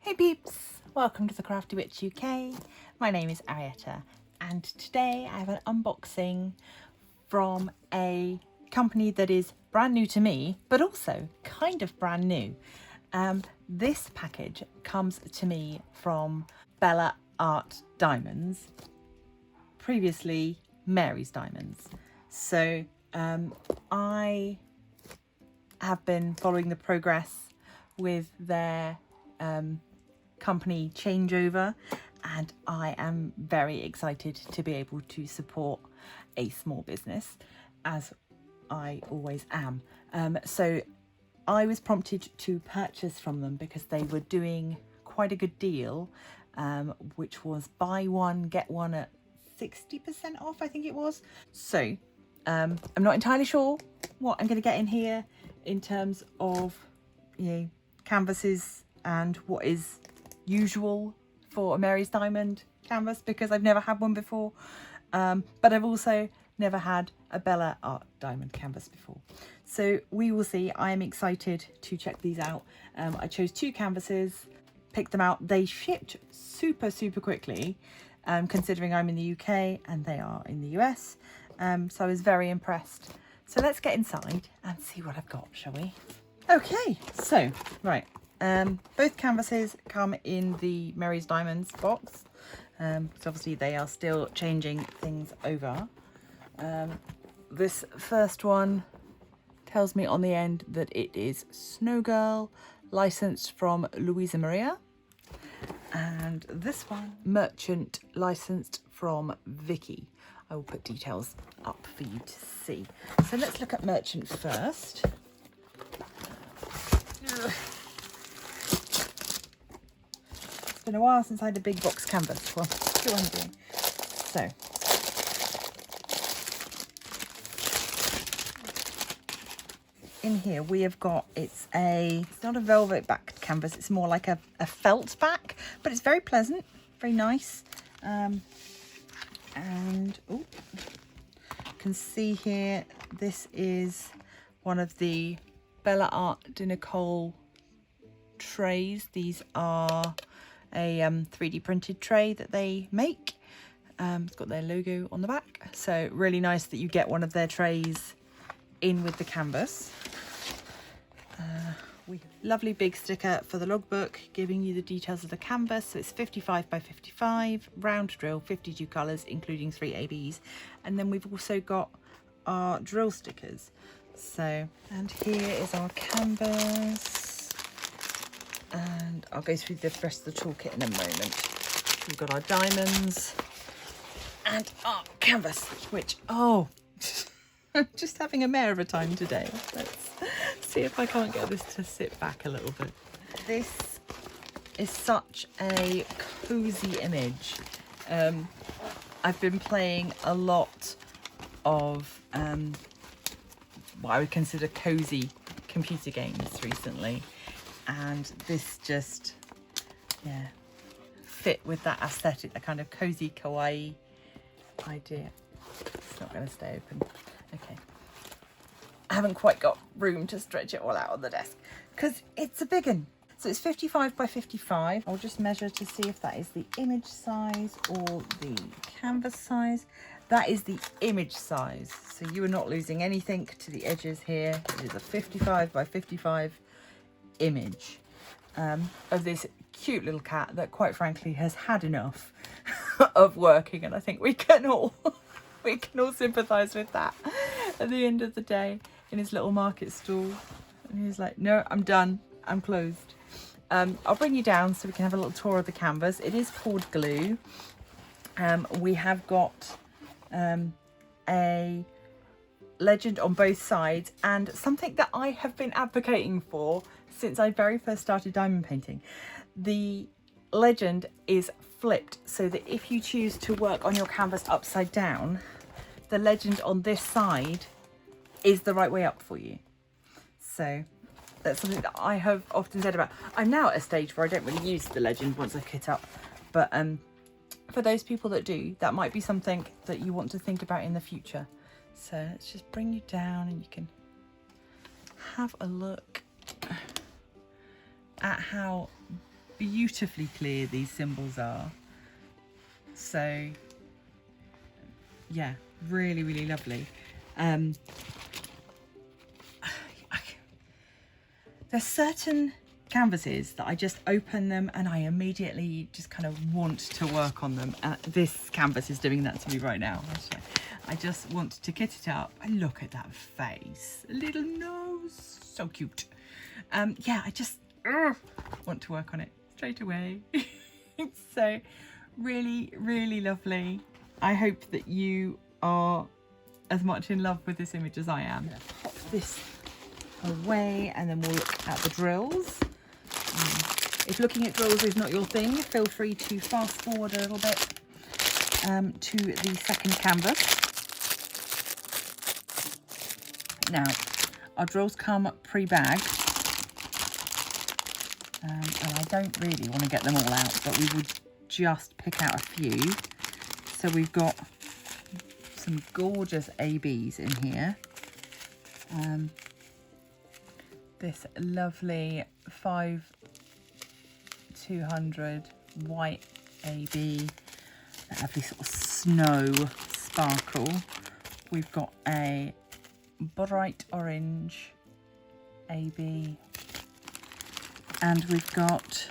Hey peeps, welcome to the Crafty Witch UK. My name is Arietta and today I have an unboxing from a company that is brand new to me, but also kind of brand new. This package comes to me from Bella Art Diamonds, previously Mary's Diamonds. So I have been following the progress with their company changeover, and I am very excited to be able to support a small business, as I always am. So I was prompted to purchase from them because they were doing quite a good deal, which was buy one get one at 60% off, I think it was. So I'm not entirely sure what I'm going to get in here in terms of, you know, canvases and what is usual for a Mary's Diamond canvas, because I've never had one before, but I've also never had a Bella Art Diamond canvas before. So we will see. I am excited to check these out. I chose 2 canvases, picked them out. They shipped super quickly, considering I'm in the UK and they are in the US. So I was very impressed. So let's get inside and see what I've got, shall we? Okay, so right. Both canvases come in the Mary's Diamonds box, because obviously they are still changing things over. This first one tells me on the end that it is Snow Girl, licensed from Luisa Maria, and this one Merchant, licensed from Vicky. I will put details up for you to see. So let's look at Merchant first. It's been a while since I had a big box canvas. Well, still I'm doing. So in here we have got, it's not a velvet backed canvas, it's more like a felt back, but it's very pleasant, very nice. And oh, you can see here, this is one of the Bella Art de Nicole trays. These are a 3D printed tray that they make. It's got their logo on the back, so really nice that you get one of their trays in with the canvas. Lovely big sticker for the logbook giving you the details of the canvas. So it's 55 by 55, round drill, 52 colours including 3 ABs, and then we've also got our drill stickers. So, and here is our canvas, and I'll go through the rest of the toolkit in a moment. We've got our diamonds and our canvas, which, oh, I'm just having a mare of a time today. Let's see if I can't get this to sit back a little bit. This is such a cozy image. I've been playing a lot of what I would consider cozy computer games recently, and this just, yeah, fit with that aesthetic, that kind of cozy kawaii idea. It's not going to stay open. Okay, I haven't quite got room to stretch it all out on the desk because it's a big one. So it's 55 by 55. I'll just measure to see if that is the image size or the canvas size. That is the image size, so you are not losing anything to the edges here. It is a 55 by 55 image of this cute little cat that, quite frankly, has had enough of working, and I think we can all sympathise with that at the end of the day in his little market stall. And he's like, no, I'm done, I'm closed. I'll bring you down so we can have a little tour of the canvas. It is poured glue. We have got a legend on both sides, and something that I have been advocating for since I very first started diamond painting. The legend is flipped so that if you choose to work on your canvas upside down, the legend on this side is the right way up for you. So that's something that I have often said about. I'm now at a stage where I don't really use the legend once I kit up, but for those people that do, that might be something that you want to think about in the future. So let's just bring you down and you can have a look at how beautifully clear these symbols are. So yeah, really, really lovely. There's certain canvases that I just open them and I immediately just kind of want to work on them. This canvas is doing that to me right now. I just want to kit it up. And look at that face, a little nose, so cute. Yeah, I just want to work on it straight away. So really, really lovely. I hope that you are as much in love with this image as I am. Pop this away and then we'll look at the drills. If looking at drills is not your thing, feel free to fast forward a little bit to the second canvas. Now, our drills come pre-bagged, and I don't really want to get them all out, but we would just pick out a few. So we've got some gorgeous ABs in here. This lovely 5200 white AB, that lovely sort of snow sparkle. We've got a bright orange AB, and we've got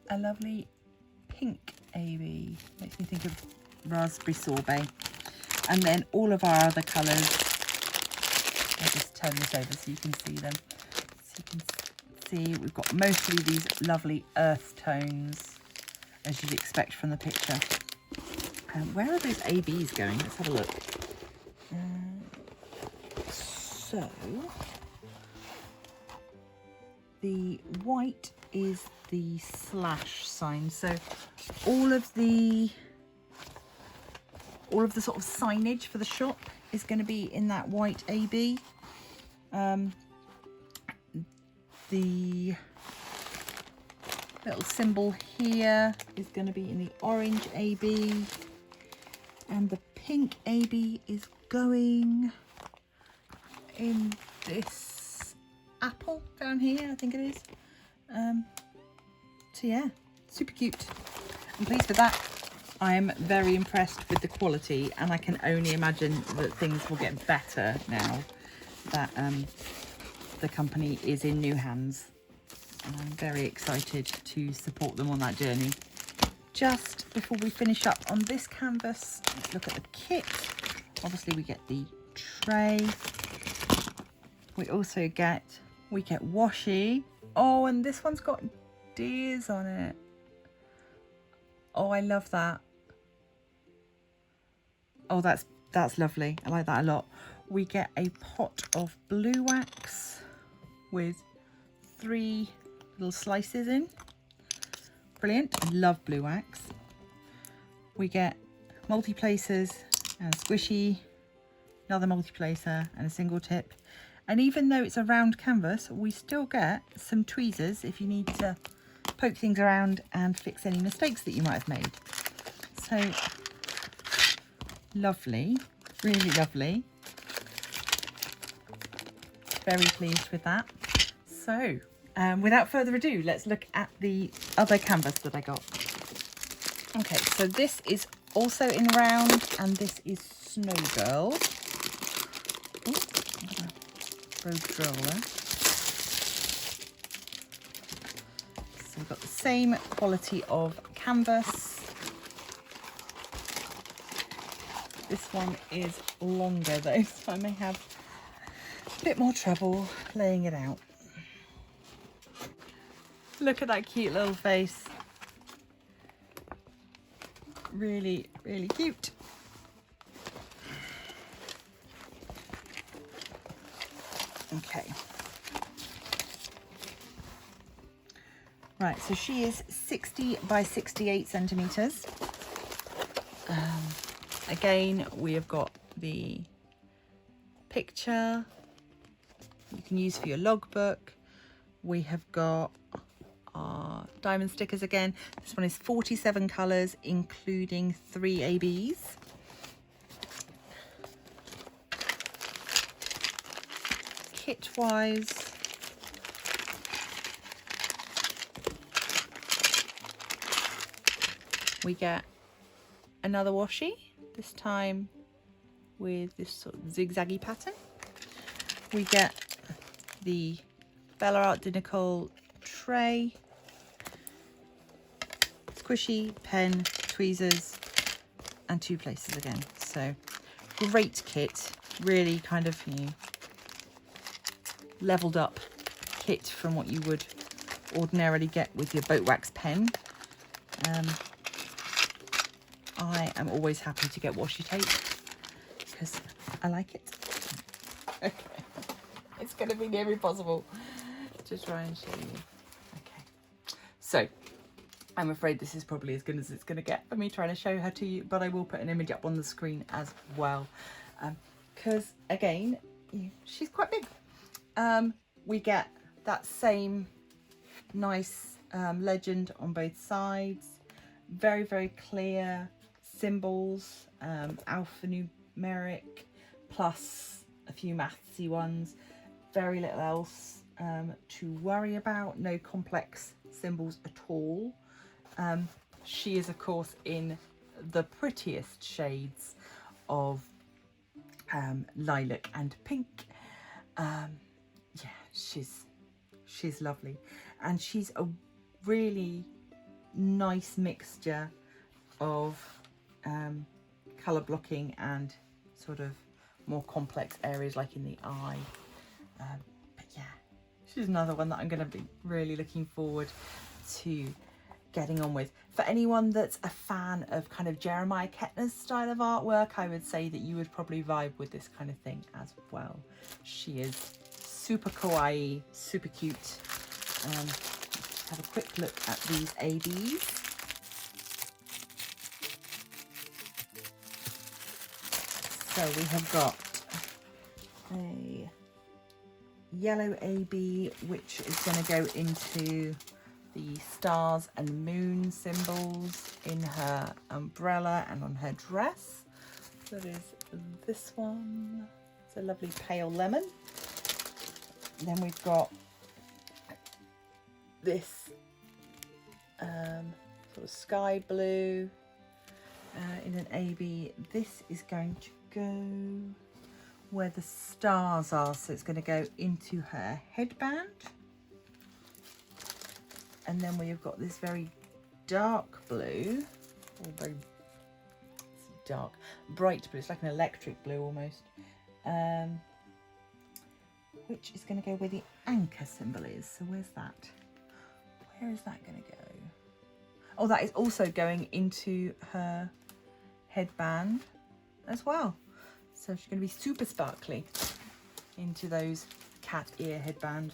a lovely pink AB, makes me think of raspberry sorbet. And then all of our other colours, I'll just turn this over so you can see them. So you can see we've got mostly these lovely earth tones, as you'd expect from the picture. Where are those ABs going? Let's have a look. So the white is the slash sign. So all of the sort of signage for the shop is going to be in that white AB. The little symbol here is going to be in the orange AB, and the pink AB is going in this apple down here, I think it is. So yeah, super cute. I'm pleased with that. I am very impressed with the quality, and I can only imagine that things will get better now that the company is in new hands. And I'm very excited to support them on that journey. Just before we finish up on this canvas, let's look at the kit. Obviously we get the tray. We also get washi. Oh, and this one's got deers on it. Oh, I love that. Oh, that's lovely. I like that a lot. We get a pot of blue wax with 3 little slices in. Brilliant. I love blue wax. We get multi-placers and a squishy, another multi-placer and a single tip. And even though it's a round canvas, we still get some tweezers if you need to poke things around and fix any mistakes that you might have made. So lovely, really lovely. Very pleased with that. So without further ado, let's look at the other canvas that I got. Okay, so this is also in round, and this is Snow Girls. Rogue drill there. So we've got the same quality of canvas. This one is longer though, so I may have a bit more trouble laying it out. Look at that cute little face. Really, really cute. Okay. Right, so she is 60 by 68 centimeters. Again, we have got the picture you can use for your logbook. We have got our diamond stickers again. This one is 47 colours, including 3 ABs. Kit-wise, We get another washi, this time with this sort of zigzaggy pattern. We get the Bella Art Dinacol tray, squishy, pen, tweezers, and 2 places again. So great kit, really kind of, you know, leveled up kit from what you would ordinarily get with your boat wax pen. I am always happy to get washi tape because I like it. Okay, it's going to be nearly impossible to try and show you. Okay, so I'm afraid this is probably as good as it's going to get for me trying to show her to you, but I will put an image up on the screen as well, because again, she's quite big. We get that same nice legend on both sides, very, very clear symbols, alphanumeric, plus a few mathsy ones, very little else to worry about, no complex symbols at all. She is of course in the prettiest shades of lilac and pink. Yeah, she's lovely, and she's a really nice mixture of colour blocking and sort of more complex areas like in the eye. But yeah, she's another one that I'm going to be really looking forward to getting on with. For anyone that's a fan of kind of Jeremiah Kettner's style of artwork, I would say that you would probably vibe with this kind of thing as well. She is super kawaii, super cute. Let's have a quick look at these ABs. So we have got a yellow AB, which is going to go into the stars and moon symbols in her umbrella and on her dress. So that is this one. It's a lovely pale lemon. Then we've got this sort of sky blue in an AB. This is going to go where the stars are, so it's going to go into her headband. And then we've got this very dark blue, or very dark, bright blue, it's like an electric blue almost, which is going to go where the anchor symbol is. So where's that? Where is that going to go? Oh, that is also going into her headband as well. So she's going to be super sparkly into those cat ear headband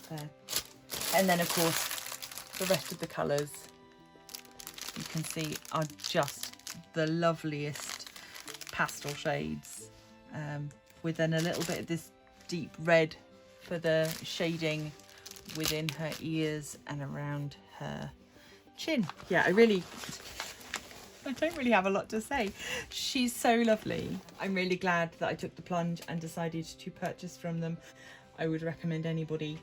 there. And then of course the rest of the colours you can see are just the loveliest pastel shades, with then a little bit of this deep red for the shading within her ears and around her chin. Yeah, I don't really have a lot to say. She's so lovely. I'm really glad that I took the plunge and decided to purchase from them. I would recommend anybody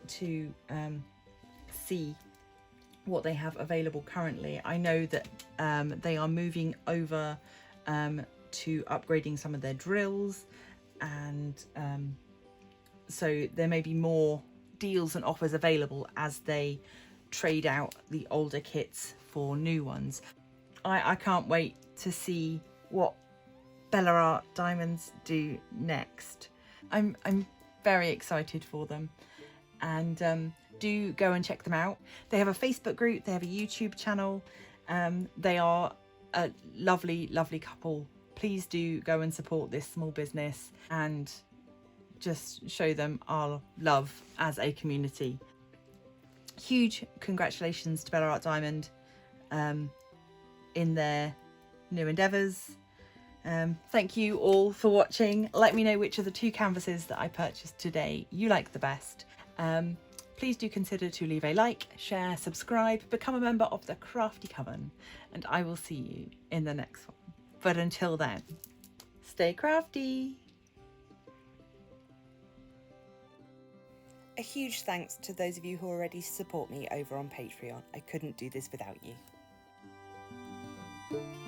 to see what they have available currently. I know that they are moving over to upgrading some of their drills, and so there may be more deals and offers available as they trade out the older kits for new ones. I can't wait to see what Bella Art Diamonds do next. I'm very excited for them, and do go and check them out. They have a Facebook group, they have a YouTube channel. They are a lovely, lovely couple. Please do go and support this small business and just show them our love as a community. Huge congratulations to Bella Art Diamond in their new endeavours. Thank you all for watching. Let me know which of the 2 canvases that I purchased today you like the best. Please do consider to leave a like, share, subscribe, become a member of the Crafty Coven, and I will see you in the next one. But until then, stay crafty. A huge thanks to those of you who already support me over on Patreon. I couldn't do this without you. Bye.